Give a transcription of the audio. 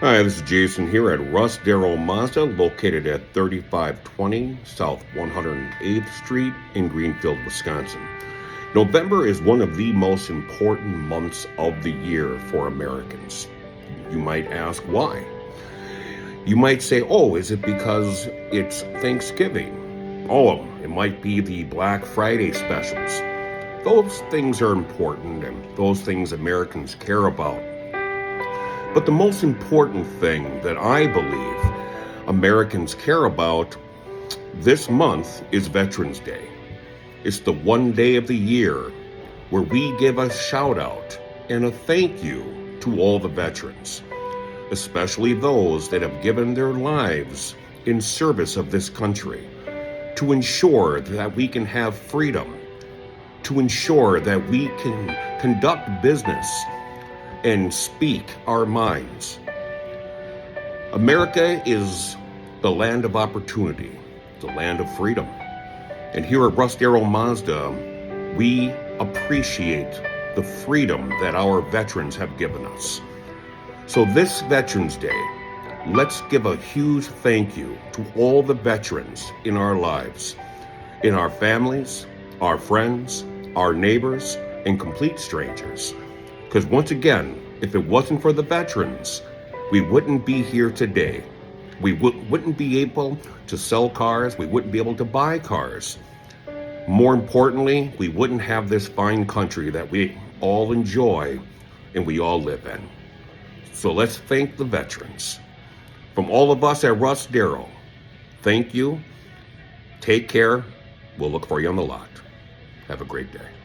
Hi, this is Jason here at Russ Darrow Mazda, located at 3520 South 108th Street in Greenfield, Wisconsin. November is one of the most important months of the year for Americans. You might ask why. You might say, oh, is it because it's Thanksgiving? Oh, it might be the Black Friday specials. Those things are important and those things Americans care about. But the most important thing that I believe Americans care about this month is Veterans Day. It's the one day of the year where we give a shout out and a thank you to all the veterans, especially those that have given their lives in service of this country to ensure that we can have freedom, to ensure that we can conduct business and speak our minds. America is the land of opportunity, the land of freedom. And here at Russ Darrow Mazda, we appreciate the freedom that our veterans have given us. So this Veterans Day, let's give a huge thank you to all the veterans in our lives, in our families, our friends, our neighbors, and complete strangers. Because once again, if it wasn't for the veterans, we wouldn't be here today. We wouldn't be able to sell cars. We wouldn't be able to buy cars. More importantly, we wouldn't have this fine country that we all enjoy and we all live in. So let's thank the veterans. From all of us at Russ Darrow, thank you. Take care. We'll look for you on the lot. Have a great day.